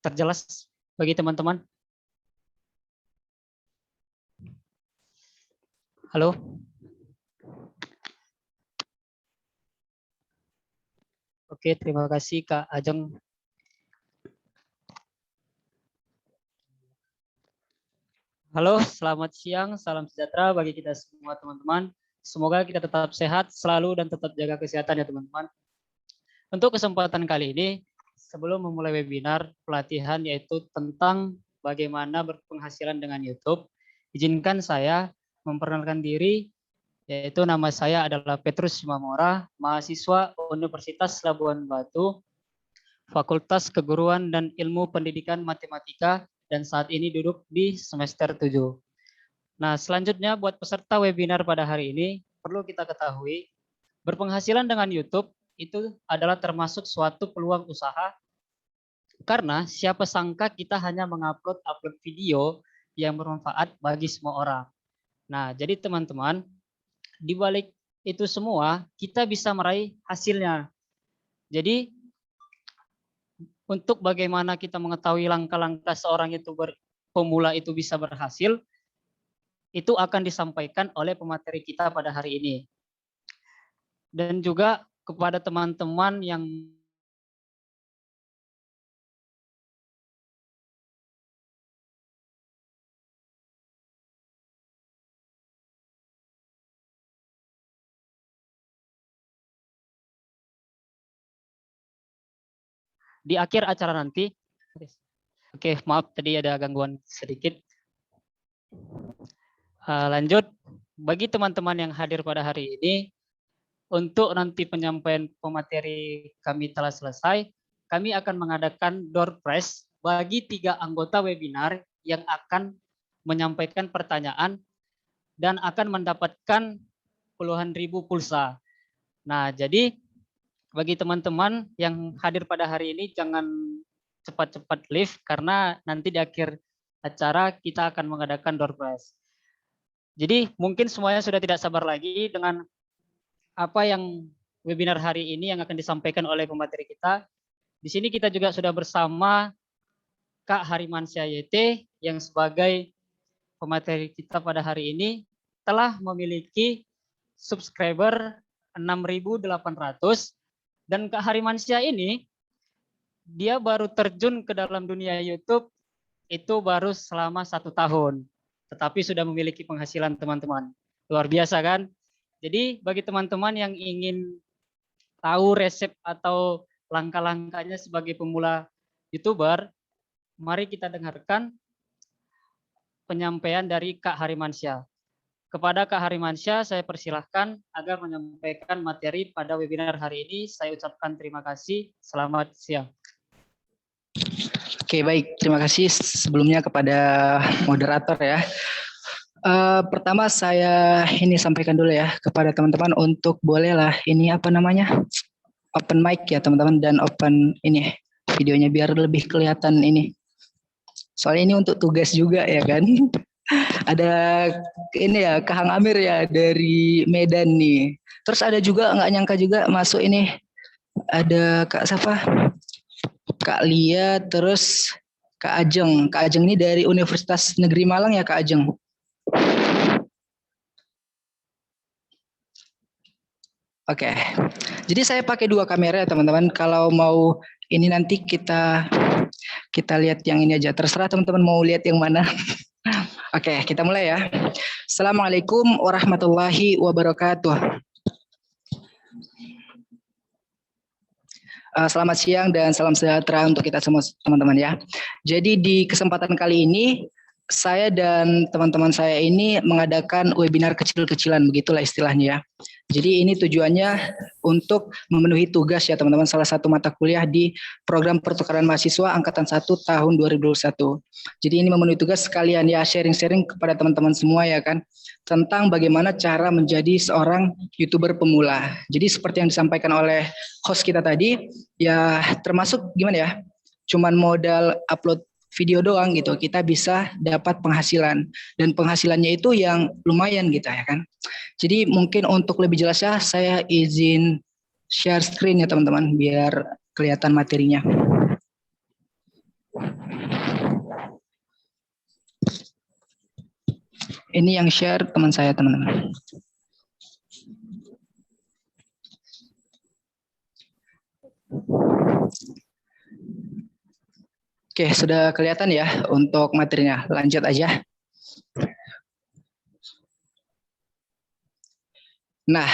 terjelas bagi teman-teman? Halo? Oke, terima kasih Kak Ajeng. Halo, selamat siang, salam sejahtera bagi kita semua teman-teman. Semoga kita tetap sehat selalu dan tetap jaga kesehatan ya teman-teman. Untuk kesempatan kali ini, sebelum memulai webinar pelatihan yaitu tentang bagaimana berpenghasilan dengan YouTube, izinkan saya memperkenalkan diri, yaitu nama saya adalah Petrus Simamora, mahasiswa Universitas Labuan Batu, Fakultas Keguruan dan Ilmu Pendidikan Matematika, dan saat ini duduk di semester 7. Nah, selanjutnya buat peserta webinar pada hari ini, perlu kita ketahui, berpenghasilan dengan YouTube itu adalah termasuk suatu peluang usaha, karena siapa sangka kita hanya mengupload video yang bermanfaat bagi semua orang. Nah, jadi teman-teman, di balik itu semua, kita bisa meraih hasilnya. Jadi, untuk bagaimana kita mengetahui langkah-langkah seorang YouTuber pemula itu bisa berhasil, itu akan disampaikan oleh pemateri kita pada hari ini. Dan juga kepada teman-teman yang di akhir acara nanti, oke maaf tadi ada gangguan sedikit. Lanjut, bagi teman-teman yang hadir pada hari ini, untuk nanti penyampaian pemateri kami telah selesai, kami akan mengadakan door prize bagi 3 anggota webinar yang akan menyampaikan pertanyaan dan akan mendapatkan puluhan ribu pulsa. Nah, jadi bagi teman-teman yang hadir pada hari ini jangan cepat-cepat leave karena nanti di akhir acara kita akan mengadakan door prize. Jadi mungkin semuanya sudah tidak sabar lagi dengan apa yang webinar hari ini yang akan disampaikan oleh pemateri kita. Di sini kita juga sudah bersama Kak Harimansyah YT yang sebagai pemateri kita pada hari ini telah memiliki subscriber 6.800, dan Kak Harimansyah ini dia baru terjun ke dalam dunia YouTube itu baru selama 1 tahun, tetapi sudah memiliki penghasilan teman-teman. Luar biasa kan? Jadi bagi teman-teman yang ingin tahu resep atau langkah-langkahnya sebagai pemula YouTuber, mari kita dengarkan penyampaian dari Kak Harimansyah. Kepada Kak Harimansyah, saya persilahkan agar menyampaikan materi pada webinar hari ini. Saya ucapkan terima kasih. Selamat siang. Oke, baik. Terima kasih sebelumnya kepada moderator ya. Pertama saya ini sampaikan dulu ya kepada teman-teman untuk bolehlah ini apa namanya open mic ya teman-teman, dan open ini videonya biar lebih kelihatan ini. Soalnya ini untuk tugas juga ya kan. Ada ini ya Kang Amir ya dari Medan nih. Terus ada juga nggak nyangka juga masuk ini ada Kak siapa? Kak Lia, terus Kak Ajeng. Kak Ajeng ini dari Universitas Negeri Malang ya Kak Ajeng. Oke, jadi saya pakai 2 kamera ya teman-teman. Kalau mau ini nanti kita lihat yang ini aja. Terserah teman-teman mau lihat yang mana. Oke, kita mulai ya. Assalamualaikum warahmatullahi wabarakatuh. Selamat siang dan salam sejahtera untuk kita semua teman-teman ya. Jadi di kesempatan kali ini saya dan teman-teman saya ini mengadakan webinar kecil-kecilan, begitulah istilahnya ya. Jadi ini tujuannya untuk memenuhi tugas ya teman-teman, salah satu mata kuliah di program pertukaran mahasiswa angkatan 1 tahun 2021. Jadi ini memenuhi tugas sekalian ya sharing-sharing kepada teman-teman semua ya kan, tentang bagaimana cara menjadi seorang YouTuber pemula. Jadi seperti yang disampaikan oleh host kita tadi, ya termasuk gimana ya, cuman modal upload video doang gitu, kita bisa dapat penghasilan, dan penghasilannya itu yang lumayan gitu ya kan. Jadi mungkin untuk lebih jelasnya saya izin share screen ya teman-teman biar kelihatan materinya. Ini yang share teman saya, teman-teman. Oke, sudah kelihatan ya untuk materinya. Lanjut aja. Nah,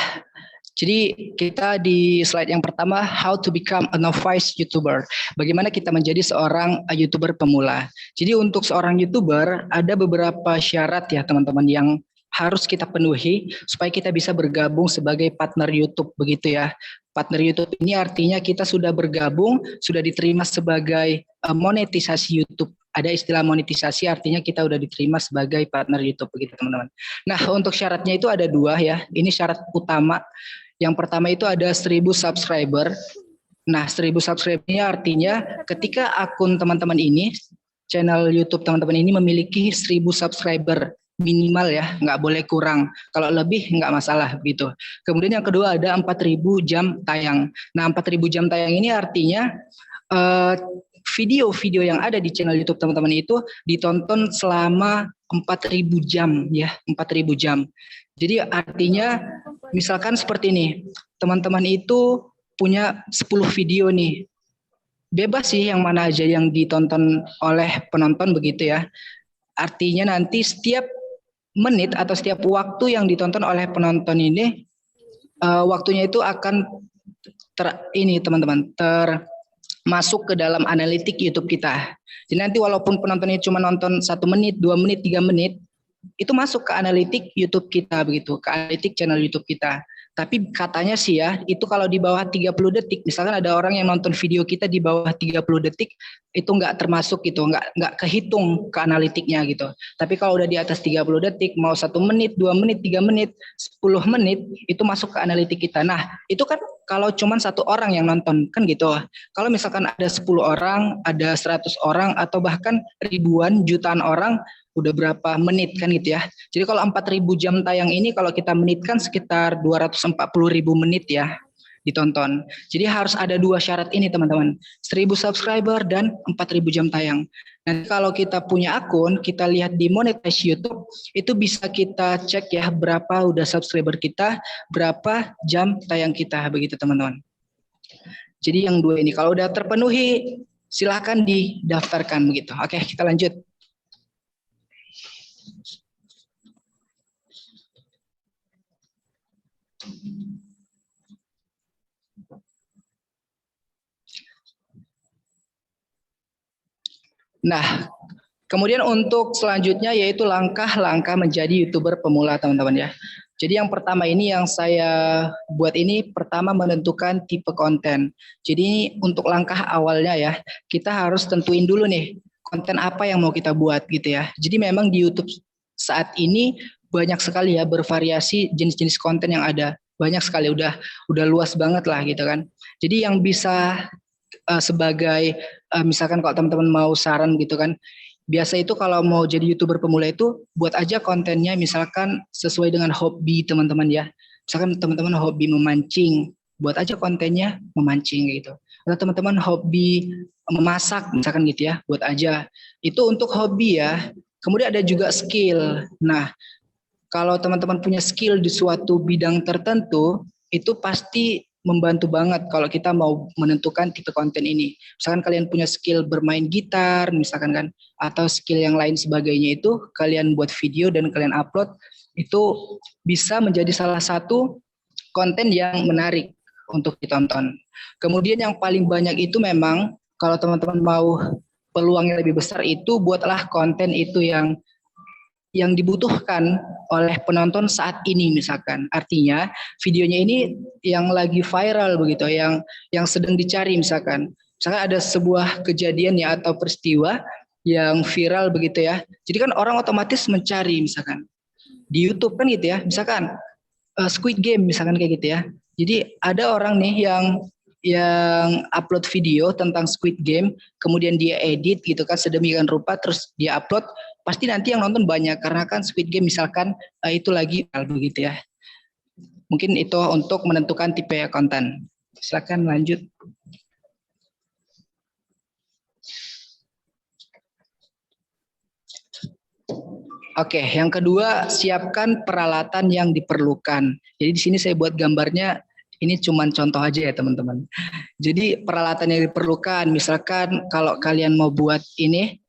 jadi kita di slide yang pertama, how to become a novice YouTuber. Bagaimana kita menjadi seorang YouTuber pemula. Jadi untuk seorang YouTuber ada beberapa syarat ya teman-teman yang harus kita penuhi supaya kita bisa bergabung sebagai partner YouTube begitu ya. Partner YouTube ini artinya kita sudah bergabung, sudah diterima sebagai monetisasi YouTube. Ada istilah monetisasi artinya kita udah diterima sebagai partner YouTube begitu teman-teman. Nah, untuk syaratnya itu ada dua ya. Ini syarat utama. Yang pertama itu ada 1.000 subscriber. Nah, 1.000 subscriber ini artinya ketika akun teman-teman ini, channel YouTube teman-teman ini memiliki 1.000 subscriber minimal ya, nggak boleh kurang. Kalau lebih nggak masalah gitu. Kemudian yang kedua ada 4.000 jam tayang. Nah, 4.000 jam tayang ini artinya video-video yang ada di channel YouTube teman-teman itu ditonton selama 4.000 jam ya, 4.000 jam. Jadi artinya misalkan seperti ini, teman-teman itu punya 10 video nih. Bebas sih yang mana aja yang ditonton oleh penonton begitu ya. Artinya nanti setiap menit atau setiap waktu yang ditonton oleh penonton ini waktunya itu akan teman-teman masuk ke dalam analitik YouTube kita. Jadi nanti walaupun penontonnya cuma nonton 1 menit, 2 menit, 3 menit, itu masuk ke analitik YouTube kita begitu, ke analitik channel YouTube kita. Tapi katanya sih ya, itu kalau di bawah 30 detik, misalkan ada orang yang nonton video kita di bawah 30 detik, itu nggak termasuk gitu, nggak kehitung ke analitiknya gitu. Tapi kalau udah di atas 30 detik, mau 1 menit, 2 menit, 3 menit, 10 menit, itu masuk ke analitik kita. Nah, itu kan kalau cuma 1 orang yang nonton, kan gitu. Kalau misalkan ada 10 orang, ada 100 orang, atau bahkan ribuan, jutaan orang, udah berapa menit kan gitu ya. Jadi kalau 4.000 jam tayang ini kalau kita menitkan sekitar 240.000 menit ya ditonton. Jadi harus ada 2 syarat ini teman-teman. 1.000 subscriber dan 4.000 jam tayang. Nanti kalau kita punya akun, kita lihat di monetize YouTube, itu bisa kita cek ya berapa udah subscriber kita, berapa jam tayang kita begitu teman-teman. Jadi yang 2 ini kalau udah terpenuhi silahkan didaftarkan begitu. Oke, kita lanjut. Nah, kemudian untuk selanjutnya yaitu langkah-langkah menjadi YouTuber pemula teman-teman ya. Jadi yang pertama ini yang saya buat ini pertama menentukan tipe konten. Jadi untuk langkah awalnya ya, kita harus tentuin dulu nih konten apa yang mau kita buat gitu ya. Jadi memang di YouTube saat ini banyak sekali ya bervariasi jenis-jenis konten yang ada. Banyak sekali udah luas banget lah gitu kan. Jadi yang bisa sebagai misalkan kalau teman-teman mau saran gitu kan, biasa itu kalau mau jadi YouTuber pemula itu buat aja kontennya misalkan sesuai dengan hobi teman-teman ya. Misalkan teman-teman hobi memancing, buat aja kontennya memancing gitu. Atau teman-teman hobi memasak misalkan gitu ya, buat aja. Itu untuk hobi ya. Kemudian ada juga skill. Nah, kalau teman-teman punya skill di suatu bidang tertentu, itu pasti membantu banget kalau kita mau menentukan tipe konten ini. Misalkan kalian punya skill bermain gitar, misalkan kan, atau skill yang lain sebagainya itu, kalian buat video dan kalian upload, itu bisa menjadi salah satu konten yang menarik untuk ditonton. Kemudian yang paling banyak itu memang, kalau teman-teman mau peluang yang lebih besar itu, buatlah konten itu yang dibutuhkan oleh penonton saat ini misalkan. Artinya videonya ini yang lagi viral begitu, yang sedang dicari misalkan. Misalkan ada sebuah kejadian ya atau peristiwa yang viral begitu ya. Jadi kan orang otomatis mencari misalkan di YouTube kan gitu ya. Misalkan Squid Game misalkan kayak gitu ya. Jadi ada orang nih yang upload video tentang Squid Game, kemudian dia edit gitu kan sedemikian rupa, terus dia upload, pasti nanti yang nonton banyak karena kan Squid Game misalkan itu lagi begitu ya. Mungkin itu untuk menentukan tipe konten. Silakan lanjut. Oke, yang kedua, siapkan peralatan yang diperlukan. Jadi di sini saya buat gambarnya, ini cuma contoh aja ya teman-teman. Jadi peralatan yang diperlukan, misalkan kalau kalian mau buat ini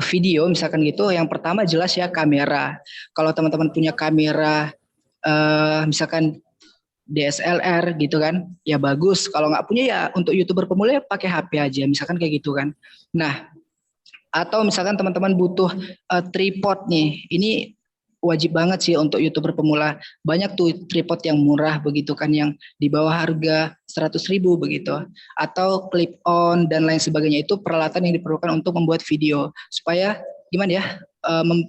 video, misalkan gitu, yang pertama jelas ya kamera. Kalau teman-teman punya kamera, misalkan DSLR gitu kan, ya bagus. Kalau nggak punya ya untuk YouTuber pemula ya pakai HP aja, misalkan kayak gitu kan. Nah, atau misalkan teman-teman butuh tripod nih, ini wajib banget sih untuk YouTuber pemula. Banyak tuh tripod yang murah begitu kan, yang di bawah harga 100.000 begitu. Atau clip on dan lain sebagainya, itu peralatan yang diperlukan untuk membuat video. Supaya gimana ya,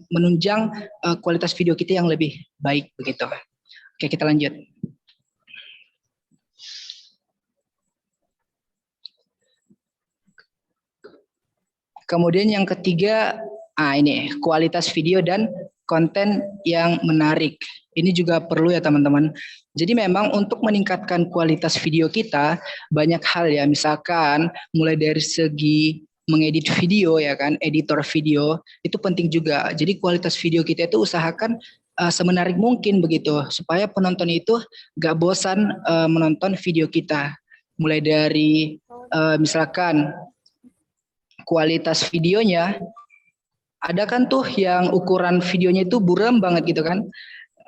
menunjang kualitas video kita yang lebih baik begitu. Oke, kita lanjut. Kemudian yang ketiga, ini kualitas video dan konten yang menarik. Ini juga perlu ya teman-teman. Jadi memang untuk meningkatkan kualitas video kita banyak hal ya. Misalkan mulai dari segi mengedit video ya kan, editor video itu penting juga. Jadi kualitas video kita itu usahakan semenarik mungkin begitu, supaya penonton itu gak bosan menonton video kita. Mulai dari misalkan kualitas videonya, ada kan tuh yang ukuran videonya itu buram banget gitu kan,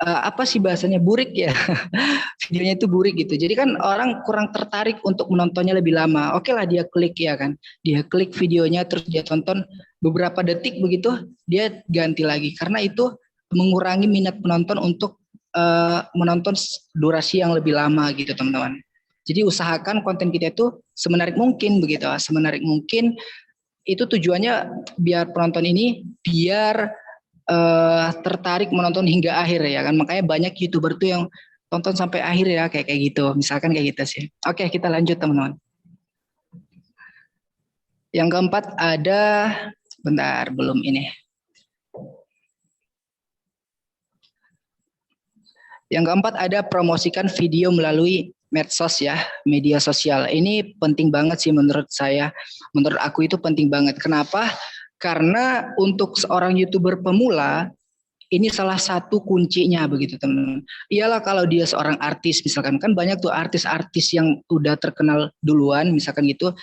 apa sih bahasanya, burik ya. Videonya itu burik gitu, jadi kan orang kurang tertarik untuk menontonnya lebih lama. Oke lah dia klik ya kan, dia klik videonya terus dia tonton beberapa detik begitu, dia ganti lagi, karena itu mengurangi minat penonton untuk menonton durasi yang lebih lama gitu teman-teman. Jadi usahakan konten kita itu semenarik mungkin begitu, semenarik mungkin. Itu tujuannya biar penonton ini biar tertarik menonton hingga akhir ya kan. Makanya banyak YouTuber tuh yang tonton sampai akhir ya, kayak gitu. Misalkan kayak gitu sih. Oke, kita lanjut teman-teman. Yang keempat ada, bentar belum ini. Yang keempat ada promosikan video melalui medsos ya, media sosial. Ini penting banget sih menurut saya. Menurut aku itu penting banget. Kenapa? Karena untuk seorang YouTuber pemula, ini salah satu kuncinya begitu teman-teman. Iyalah kalau dia seorang artis misalkan, kan banyak tuh artis-artis yang udah terkenal duluan misalkan gitu.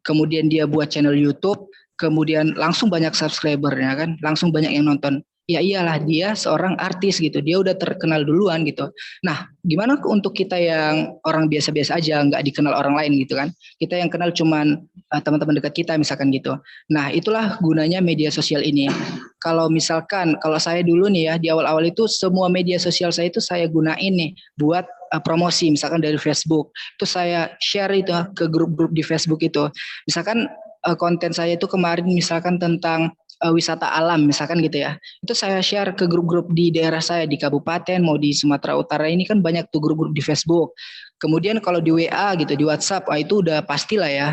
Kemudian dia buat channel YouTube, kemudian langsung banyak subscribernya kan, langsung banyak yang nonton. Ya iyalah dia seorang artis gitu, dia udah terkenal duluan gitu. Nah, gimana untuk kita yang orang biasa-biasa aja, nggak dikenal orang lain gitu kan? Kita yang kenal cuman teman-teman dekat kita misalkan gitu. Nah, itulah gunanya media sosial ini. Kalau misalkan, kalau saya dulu nih ya, di awal-awal itu semua media sosial saya itu saya gunain nih buat promosi, misalkan dari Facebook. Itu saya share itu ke grup-grup di Facebook itu. Misalkan konten saya itu kemarin misalkan tentang wisata alam misalkan gitu ya, itu saya share ke grup-grup di daerah saya di kabupaten mau di Sumatera Utara ini kan banyak tuh grup-grup di Facebook. Kemudian kalau di WA gitu, di WhatsApp, itu udah pastilah ya,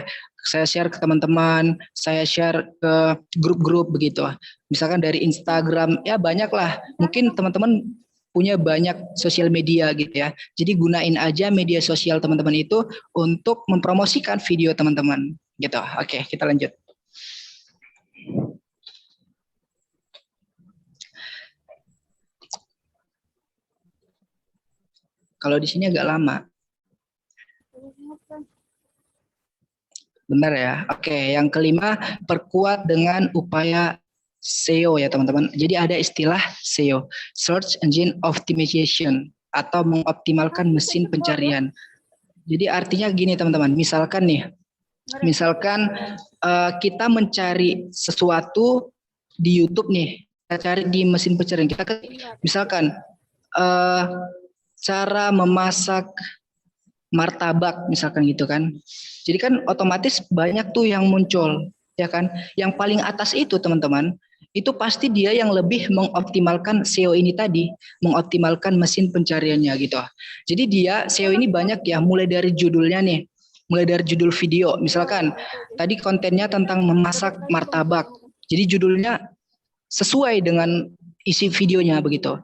saya share ke teman-teman, saya share ke grup-grup begitu. Misalkan dari Instagram, ya banyak lah, mungkin teman-teman punya banyak sosial media gitu ya, jadi gunain aja media sosial teman-teman itu untuk mempromosikan video teman-teman gitu. Oke, kita lanjut. Kalau di sini agak lama. Benar ya. Oke, yang kelima, perkuat dengan upaya SEO ya teman-teman. Jadi ada istilah SEO, Search Engine Optimization, atau mengoptimalkan mesin pencarian. Jadi artinya gini teman-teman, misalkan kita mencari sesuatu di YouTube nih, kita cari di mesin pencarian, kita misalkan cara memasak martabak misalkan gitu kan. Jadi kan otomatis banyak tuh yang muncul ya kan. Yang paling atas itu teman-teman, itu pasti dia yang lebih mengoptimalkan SEO ini tadi, mengoptimalkan mesin pencariannya gitu. Jadi dia SEO ini banyak ya, mulai dari judulnya nih, mulai dari judul video. Misalkan tadi kontennya tentang memasak martabak, jadi judulnya sesuai dengan isi videonya begitu.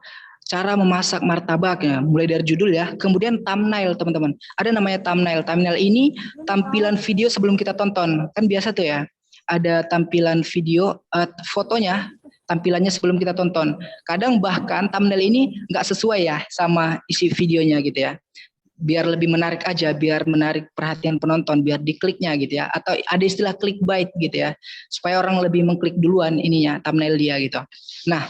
Cara memasak martabaknya, mulai dari judul ya, kemudian thumbnail teman-teman. Ada namanya thumbnail. Thumbnail ini tampilan video sebelum kita tonton. Kan biasa tuh ya, ada tampilan video, fotonya. tampilannya sebelum kita tonton. Kadang bahkan thumbnail ini nggak sesuai ya sama isi videonya gitu ya. Biar lebih menarik aja, biar menarik perhatian penonton, biar dikliknya gitu ya. Atau ada istilah clickbait gitu ya, supaya orang lebih mengklik duluan ininya, thumbnail dia gitu. Nah,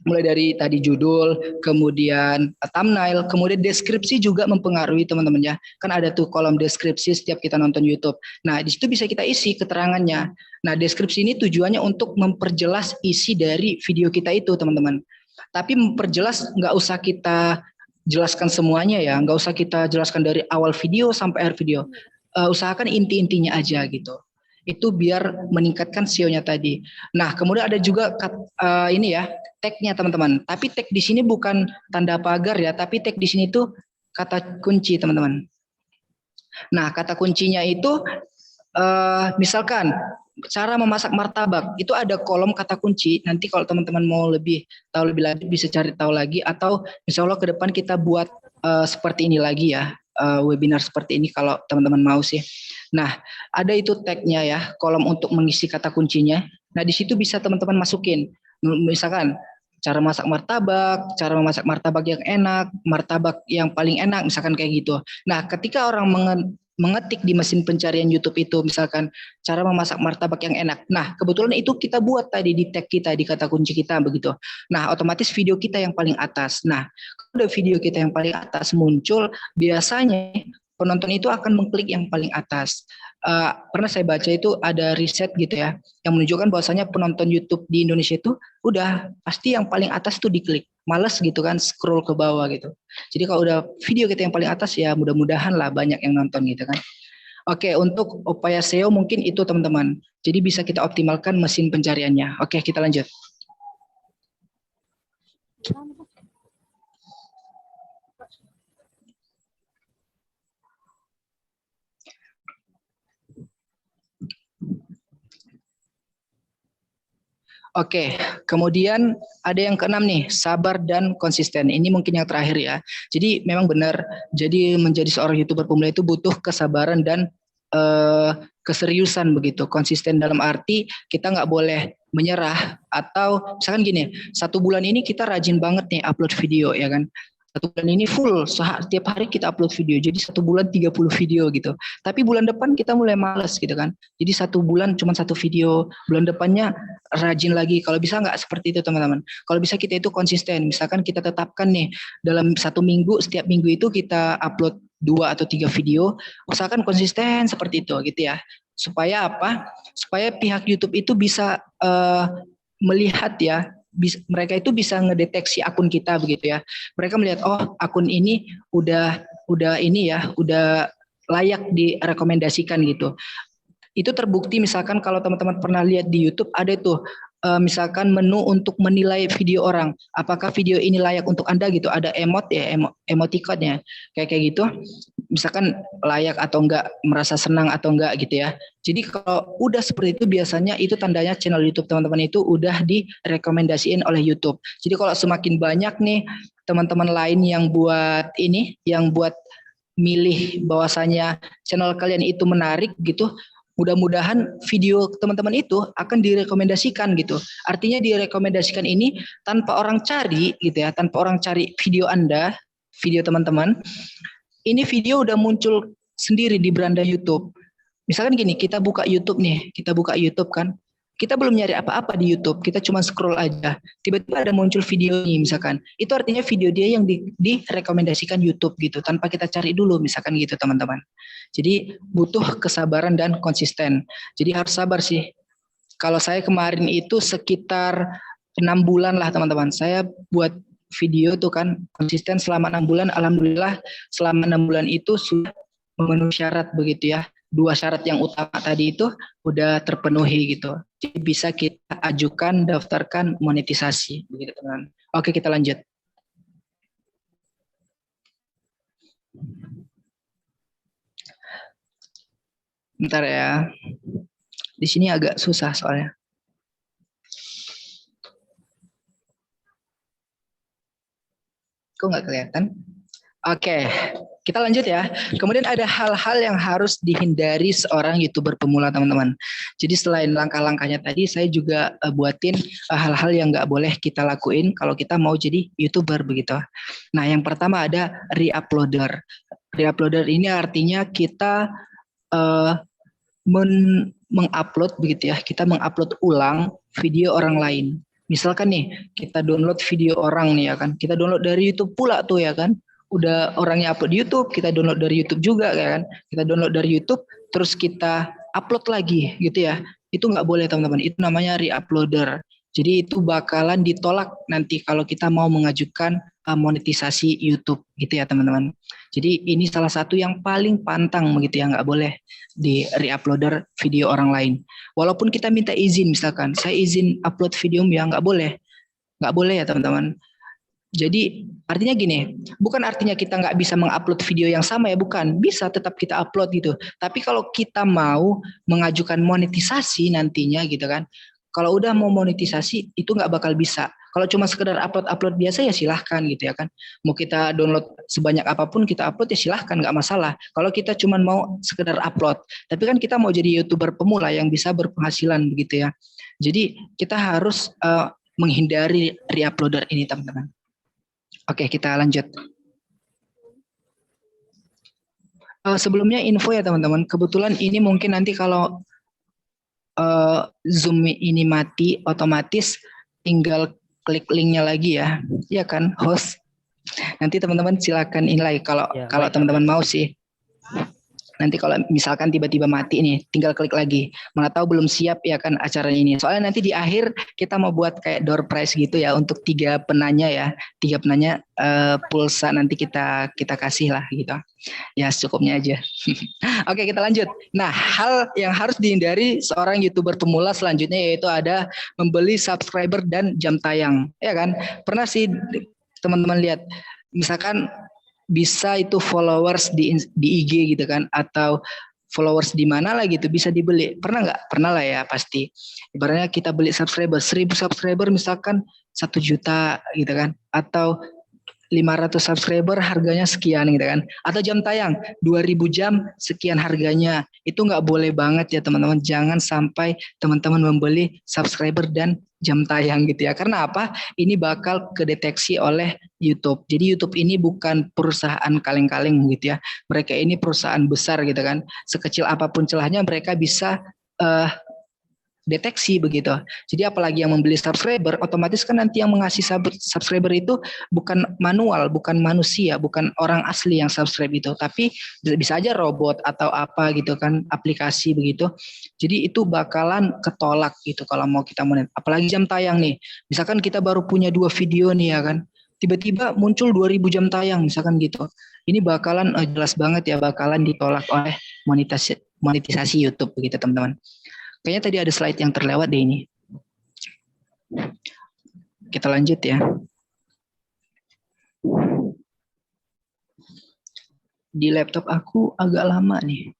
mulai dari tadi judul, kemudian thumbnail, kemudian deskripsi juga mempengaruhi teman-teman ya. Kan ada tuh kolom deskripsi setiap kita nonton YouTube. Nah, di situ bisa kita isi keterangannya. Nah, deskripsi ini tujuannya untuk memperjelas isi dari video kita itu, teman-teman. Tapi memperjelas nggak usah kita jelaskan semuanya ya, nggak usah kita jelaskan dari awal video sampai akhir video. Usahakan inti-intinya aja gitu. Itu biar meningkatkan SEO-nya tadi. Nah, kemudian ada juga ini ya, tag-nya teman-teman. Tapi tag di sini bukan tanda pagar ya, tapi tag di sini tuh kata kunci teman-teman. Nah, kata kuncinya itu misalkan cara memasak martabak itu ada kolom kata kunci. Nanti kalau teman-teman mau lebih tahu lebih lanjut bisa cari tahu lagi, atau insya Allah ke depan kita buat seperti ini lagi ya, webinar seperti ini kalau teman-teman mau sih. Nah, ada itu tagnya ya, kolom untuk mengisi kata kuncinya. Nah, di situ bisa teman-teman masukin misalkan cara masak martabak, cara memasak martabak yang enak, martabak yang paling enak, misalkan kayak gitu. Nah, ketika orang mengetik di mesin pencarian YouTube itu misalkan cara memasak martabak yang enak. Nah, kebetulan itu kita buat tadi di tag kita, di kata kunci kita begitu. Nah, otomatis video kita yang paling atas. Nah, kalau video kita yang paling atas muncul, biasanya penonton itu akan mengklik yang paling atas. Pernah saya baca itu ada riset gitu ya, yang menunjukkan bahwasanya penonton YouTube di Indonesia itu udah pasti yang paling atas tuh diklik. Males gitu kan scroll ke bawah gitu. Jadi kalau udah video kita yang paling atas ya mudah-mudahan lah banyak yang nonton gitu kan. Oke, untuk upaya SEO mungkin itu teman-teman. Jadi bisa kita optimalkan mesin pencariannya. Oke, kita lanjut. Oke, kemudian ada yang keenam nih, sabar dan konsisten. Ini mungkin yang terakhir ya. Jadi memang benar, jadi menjadi seorang YouTuber pemula itu butuh kesabaran dan keseriusan begitu. Konsisten dalam arti kita nggak boleh menyerah, atau misalkan gini, 1 bulan ini kita rajin banget nih upload video ya kan. 1 bulan ini full, setiap hari kita upload video. Jadi 1 bulan 30 video gitu. Tapi bulan depan kita mulai males gitu kan. Jadi 1 bulan cuma 1 video. Bulan depannya rajin lagi. Kalau bisa nggak seperti itu teman-teman. Kalau bisa kita itu konsisten. Misalkan kita tetapkan nih dalam 1 minggu, setiap minggu itu kita upload 2 atau 3 video. Usahakan konsisten seperti itu gitu ya. Supaya apa? Supaya pihak YouTube itu bisa melihat ya. Mereka itu bisa ngedeteksi akun kita begitu ya. Mereka melihat oh akun ini udah ini ya, udah layak direkomendasikan gitu. Itu terbukti misalkan kalau teman-teman pernah lihat di YouTube ada tuh misalkan menu untuk menilai video orang, apakah video ini layak untuk Anda gitu, ada emot ya, emoticon ya, kayak gitu. Misalkan layak atau enggak, merasa senang atau enggak gitu ya. Jadi kalau udah seperti itu biasanya itu tandanya channel YouTube teman-teman itu udah direkomendasiin oleh YouTube. Jadi kalau semakin banyak nih teman-teman lain yang buat ini, yang buat milih bahwasanya channel kalian itu menarik gitu, mudah-mudahan video teman-teman itu akan direkomendasikan gitu. Artinya direkomendasikan ini tanpa orang cari gitu ya, tanpa orang cari video Anda, video teman-teman. Ini video udah muncul sendiri di beranda YouTube. Misalkan gini, kita buka YouTube nih, kita buka YouTube kan. Kita belum nyari apa-apa di YouTube, kita cuma scroll aja. Tiba-tiba ada muncul video ini misalkan. Itu artinya video dia yang direkomendasikan YouTube gitu, tanpa kita cari dulu misalkan gitu teman-teman. Jadi butuh kesabaran dan konsisten. Jadi harus sabar sih. Kalau saya kemarin itu sekitar 6 bulan lah teman-teman. Saya buat video tuh kan konsisten selama 6 bulan. Alhamdulillah selama 6 bulan itu sudah memenuhi syarat begitu ya. 2 syarat yang utama tadi itu udah terpenuhi gitu. Jadi bisa kita ajukan, daftarkan monetisasi begitu teman. Oke, kita lanjut. Bentar ya. Di sini agak susah soalnya. Kok nggak kelihatan? Oke. kita lanjut ya. Kemudian ada hal-hal yang harus dihindari seorang YouTuber pemula, teman-teman. Jadi selain langkah-langkahnya tadi, saya juga buatin hal-hal yang nggak boleh kita lakuin kalau kita mau jadi YouTuber begitu. Nah, yang pertama ada re-uploader. Re-uploader ini artinya kita mengupload begitu ya. Kita mengupload ulang video orang lain. Misalkan nih, kita download video orang nih ya kan. Kita download dari YouTube pula tuh ya kan. Udah orangnya upload di YouTube, kita download dari YouTube juga kan. Kita download dari YouTube, terus kita upload lagi gitu ya. Itu nggak boleh teman-teman, itu namanya re-uploader. Jadi itu bakalan ditolak nanti kalau kita mau mengajukan monetisasi YouTube gitu ya teman-teman. Jadi ini salah satu yang paling pantang begitu ya, nggak boleh di re-uploader video orang lain. Walaupun kita minta izin, misalkan saya izin upload video ya nggak boleh ya teman-teman. Jadi artinya gini, bukan artinya kita nggak bisa mengupload video yang sama ya, bukan. Bisa tetap kita upload gitu. Tapi kalau kita mau mengajukan monetisasi nantinya gitu kan, kalau udah mau monetisasi itu nggak bakal bisa. Kalau cuma sekedar upload biasa ya silahkan gitu ya kan. Mau kita download sebanyak apapun kita upload ya silahkan, nggak masalah. Kalau kita cuma mau sekedar upload. Tapi kan kita mau jadi YouTuber pemula yang bisa berpenghasilan begitu ya. Jadi kita harus menghindari re-uploader ini teman-teman. Oke, kita lanjut. Sebelumnya info ya teman-teman, kebetulan ini mungkin nanti kalau Zoom ini mati, otomatis tinggal klik linknya lagi ya, ya kan, host. Nanti teman-teman silakan inlay kalau teman-teman mau sih. Nanti kalau misalkan tiba-tiba mati nih, tinggal klik lagi. Mana tahu belum siap ya kan acaranya ini. Soalnya nanti di akhir kita mau buat kayak door prize gitu ya untuk 3 penanya ya. 3 penanya pulsa nanti kita kasih lah gitu. Ya secukupnya aja. Oke, kita lanjut. Nah, hal yang harus dihindari seorang YouTuber pemula selanjutnya yaitu ada membeli subscriber dan jam tayang. Ya kan? Pernah sih teman-teman lihat misalkan bisa itu followers di IG gitu kan, atau followers di mana lah gitu bisa dibeli. Pernah nggak? Pernah lah ya pasti. Ibaratnya kita beli subscriber 1000 subscriber misalkan 1 juta gitu kan, atau 500 subscriber harganya sekian gitu kan, atau jam tayang 2000 jam sekian harganya. Itu nggak boleh banget ya teman-teman. Jangan sampai teman-teman membeli subscriber dan jam tayang gitu ya. Karena apa? Ini bakal kedeteksi oleh YouTube. Jadi YouTube ini bukan perusahaan kaleng-kaleng gitu ya. Mereka ini perusahaan besar gitu kan. Sekecil apapun celahnya mereka bisa deteksi begitu. Jadi apalagi yang membeli subscriber, otomatis kan nanti yang mengasih subscriber itu bukan manual, bukan manusia, bukan orang asli yang subscribe itu, tapi bisa aja robot atau apa gitu kan, aplikasi begitu. Jadi itu bakalan ketolak gitu kalau mau kita monet. Apalagi jam tayang nih. Misalkan kita baru punya 2 video nih ya kan. Tiba-tiba muncul 2000 jam tayang misalkan gitu. Ini bakalan jelas banget ya bakalan ditolak oleh monetisasi YouTube begitu teman-teman. Kayaknya tadi ada slide yang terlewat deh ini. Kita lanjut ya. Di laptop aku agak lama nih.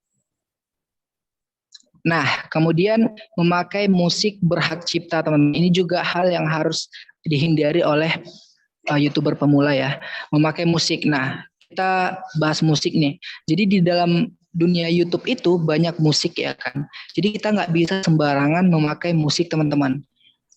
Nah, kemudian memakai musik berhak cipta, teman-teman. Ini juga hal yang harus dihindari oleh YouTuber pemula ya. Memakai musik. Nah, kita bahas musik nih. Jadi di dalam dunia YouTube itu banyak musik ya kan. Jadi kita nggak bisa sembarangan memakai musik teman-teman.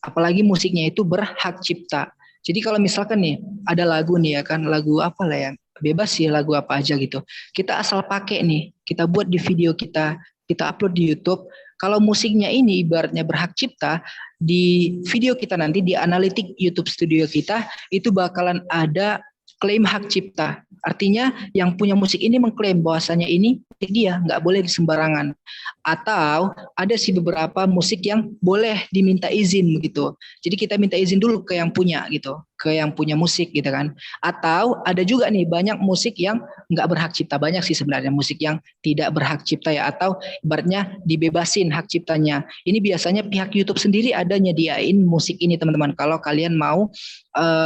Apalagi musiknya itu berhak cipta. Jadi kalau misalkan nih ada lagu nih ya kan, lagu apa lah ya, bebas sih lagu apa aja gitu. Kita asal pakai nih, kita buat di video kita upload di YouTube. Kalau musiknya ini ibaratnya berhak cipta, di video kita nanti di analitik YouTube Studio kita itu bakalan ada klaim hak cipta. Artinya yang punya musik ini mengklaim bahwasanya ini dia, nggak boleh disembarangan. Atau ada sih beberapa musik yang boleh diminta izin begitu. Jadi kita minta izin dulu ke yang punya gitu, ke yang punya musik gitu kan. Atau ada juga nih banyak musik yang nggak berhak cipta, banyak sih sebenarnya musik yang tidak berhak cipta ya, atau ibaratnya dibebasin hak ciptanya. Ini biasanya pihak YouTube sendiri ada nyediain musik ini teman-teman. Kalau kalian mau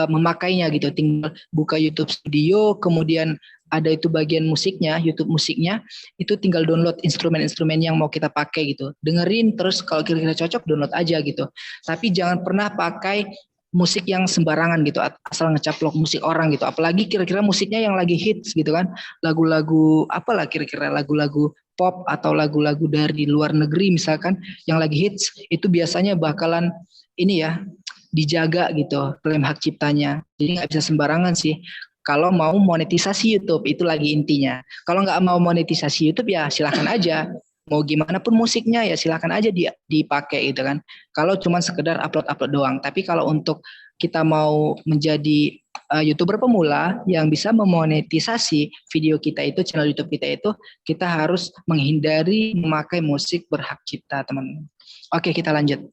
memakainya gitu, tinggal buka YouTube Studio, kemudian ada itu bagian musiknya, YouTube musiknya, itu tinggal download instrumen-instrumen yang mau kita pakai gitu. Dengerin terus kalau kira-kira cocok download aja gitu. Tapi jangan pernah pakai musik yang sembarangan gitu, asal ngecaplok musik orang gitu. Apalagi kira-kira musiknya yang lagi hits gitu kan, lagu-lagu apalah kira-kira lagu-lagu pop atau lagu-lagu dari luar negeri misalkan yang lagi hits, itu biasanya bakalan ini ya dijaga gitu klaim hak ciptanya. Jadi nggak bisa sembarangan sih. Kalau mau monetisasi YouTube itu lagi intinya. Kalau nggak mau monetisasi YouTube ya silahkan aja. Mau gimana pun musiknya ya silahkan aja dipakai gitu kan. Kalau cuma sekedar upload-upload doang. Tapi kalau untuk kita mau menjadi YouTuber pemula yang bisa memonetisasi video kita itu, channel YouTube kita itu, kita harus menghindari memakai musik berhak cipta, teman-teman. Oke, kita lanjut.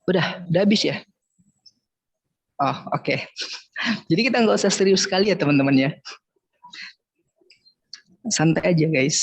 Udah habis ya? Oh, oke. Jadi kita nggak usah serius sekali ya teman-teman ya. Santai aja guys.